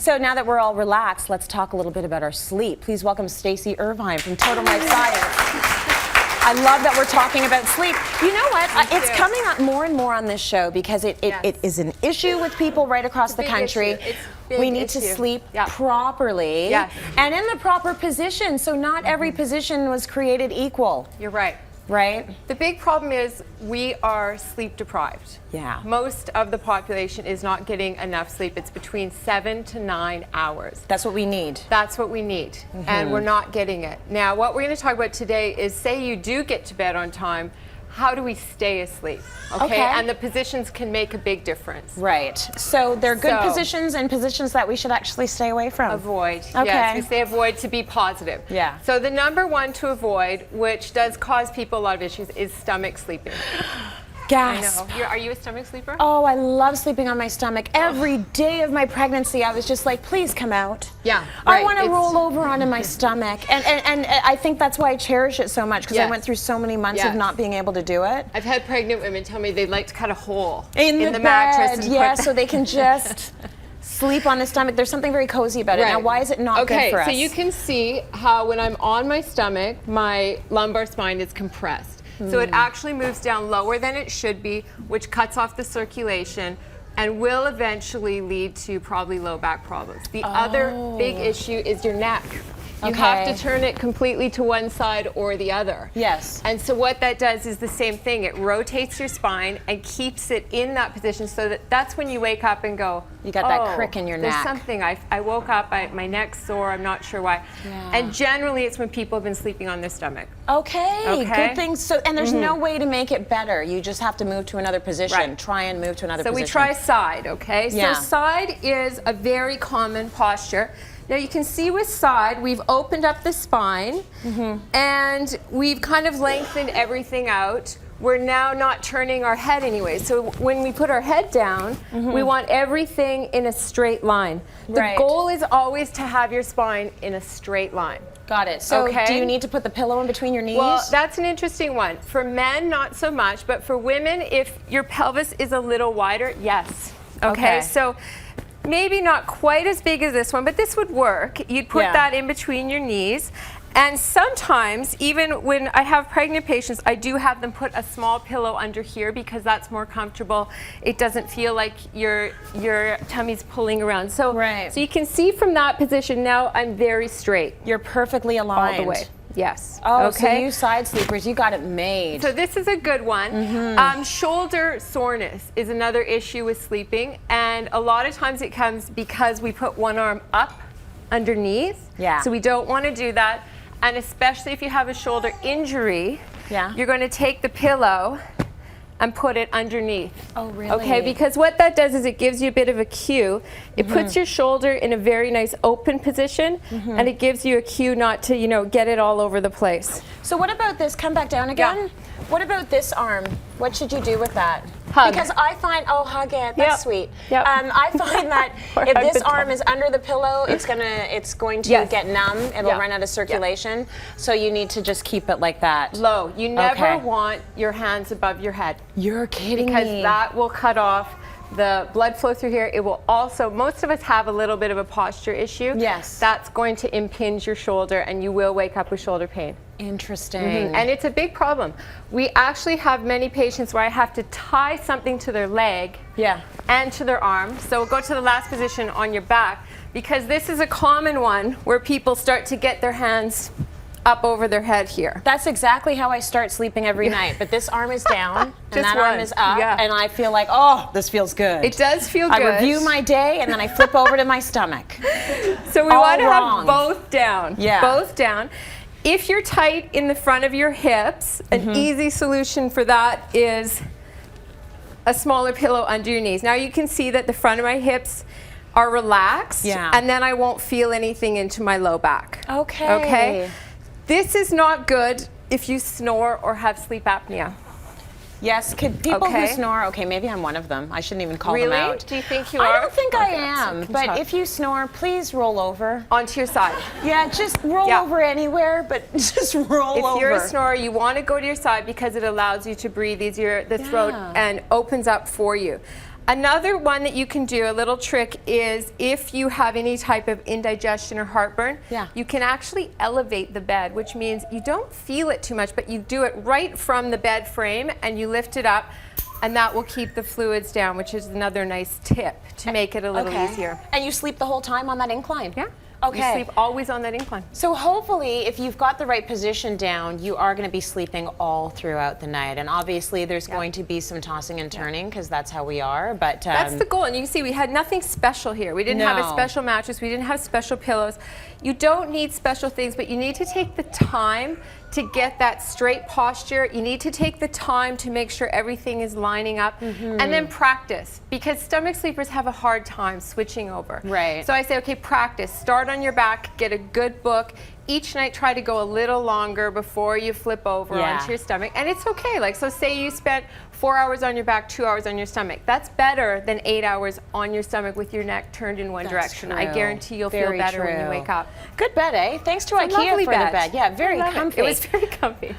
So now that we're all relaxed, let's talk a little bit about our sleep. Please welcome Stacy Irvine from Total Life Science. I love that we're talking about sleep. You know what? It's coming up more and more on this show because it is an issue with people right across the country. We need to sleep properly and in the proper position. So not every position was created equal. You're right. Right? The big problem is we are sleep deprived. Yeah. Most of the population is not getting enough sleep. It's between 7 to 9 hours. That's what we need. That's what we need. And we're not getting it. Now, what we're going to talk about today is, say you do get to bed on time, how do we stay asleep? Okay. And the positions can make a big difference. Right. So they're good positions and positions that we should actually stay away from. Avoid. Okay. Yes, we say avoid to be positive. Yeah. So the number one to avoid, which does cause people a lot of issues, is stomach sleeping. Gasp. I know. Are you a stomach sleeper? Oh, I love sleeping on my stomach. Every day of my pregnancy, I was just like, please come out. Yeah. I want to roll over onto my stomach. And I think that's why I cherish it so much, because I went through so many months of not being able to do it. I've had pregnant women tell me they'd like to cut a hole in the mattress. And so they can just sleep on the stomach. There's something very cozy about it. Now, why is it not good for us? So you can see how when I'm on my stomach, my lumbar spine is compressed. So it actually moves down lower than it should be, which cuts off the circulation and will eventually lead to probably low back problems. The other big issue is your neck. You have to turn it completely to one side or the other. Yes. And so what that does is the same thing. It rotates your spine and keeps it in that position so that's when you wake up and go, you got that crick in your neck. There's something. I woke up, my neck's sore, I'm not sure why. Yeah. And generally it's when people have been sleeping on their stomach. Okay. Good things. So, and there's no way to make it better. You just have to move to another position. Try and move to another position. So we try side, okay? So side is a very common posture. Now you can see with side, we've opened up the spine and we've kind of lengthened everything out. We're now not turning our head anyway. So when we put our head down, we want everything in a straight line. The goal is always to have your spine in a straight line. Got it. So do you need to put the pillow in between your knees? Well, that's an interesting one. For men, not so much, but for women, if your pelvis is a little wider, yes. Okay. So maybe not quite as big as this one, but this would work. You'd put that in between your knees. And sometimes, even when I have pregnant patients, I do have them put a small pillow under here because that's more comfortable. It doesn't feel like your tummy's pulling around. So, so you can see from that position now I'm very straight. You're perfectly aligned. All the way. Yes. Oh, so you side sleepers, you got it made. So this is a good one. Shoulder soreness is another issue with sleeping, and a lot of times it comes because we put one arm up underneath. Yeah. So we don't want to do that, and especially if you have a shoulder injury, you're going to take the pillow and put it underneath. Oh, really? Okay, because what that does is it gives you a bit of a cue. It puts your shoulder in a very nice open position, and it gives you a cue not to, you know, get it all over the place. So what about this? Come back down again. What about this arm? What should you do with that? Hug. Because I find, hug it. That's sweet. I find that if this arm is under the pillow, it's going to get numb. It'll run out of circulation. So you need to just keep it like that. Low. You never want your hands above your head. You're kidding me. Because that will cut off the blood flow through here. It will also, most of us have a little bit of a posture issue. Yes. That's going to impinge your shoulder and you will wake up with shoulder pain. Interesting. And it's a big problem. We actually have many patients where I have to tie something to their leg and to their arm. So we'll go to the last position on your back, because this is a common one where people start to get their hands up over their head here. That's exactly how I start sleeping every night, but this arm is down and that arm is up, and I feel like, this feels good. It does feel good. I review my day and then I flip over to my stomach. So we want to have both down. Both down. If you're tight in the front of your hips, an easy solution for that is a smaller pillow under your knees. Now you can see that the front of my hips are relaxed, and then I won't feel anything into my low back. Okay. This is not good if you snore or have sleep apnea. Yes, could people who snore, maybe I'm one of them. I shouldn't even call them out. Really? Do you think you are? I don't think I am, but if you snore, please roll over. Onto your side. Yeah, just roll over anywhere, but just roll over. If you're a snorer, you want to go to your side because it allows you to breathe easier, the throat, and opens up for you. Another one that you can do, a little trick, is if you have any type of indigestion or heartburn, you can actually elevate the bed, which means you don't feel it too much, but you do it right from the bed frame and you lift it up, and that will keep the fluids down, which is another nice tip to make it a little easier. And you sleep the whole time on that incline? Yeah. Okay. You sleep always on that incline. So hopefully, if you've got the right position down, you are going to be sleeping all throughout the night. And obviously, there's going to be some tossing and turning because that's how we are. But that's the goal. And you can see we had nothing special here. We didn't have a special mattress. We didn't have special pillows. You don't need special things, but you need to take the time to get that straight posture. You need to take the time to make sure everything is lining up, and then practice, because stomach sleepers have a hard time switching over. Right. So I say, okay, practice. Start on your back, get a good book. Each night try to go a little longer before you flip over onto your stomach. And it's okay. Like, so say you spent 4 hours on your back, 2 hours on your stomach. That's better than 8 hours on your stomach with your neck turned in one direction. I guarantee you'll feel better when you wake up. Good bed, eh? Thanks to IKEA for the bed. Yeah, very comfy. It was very comfy.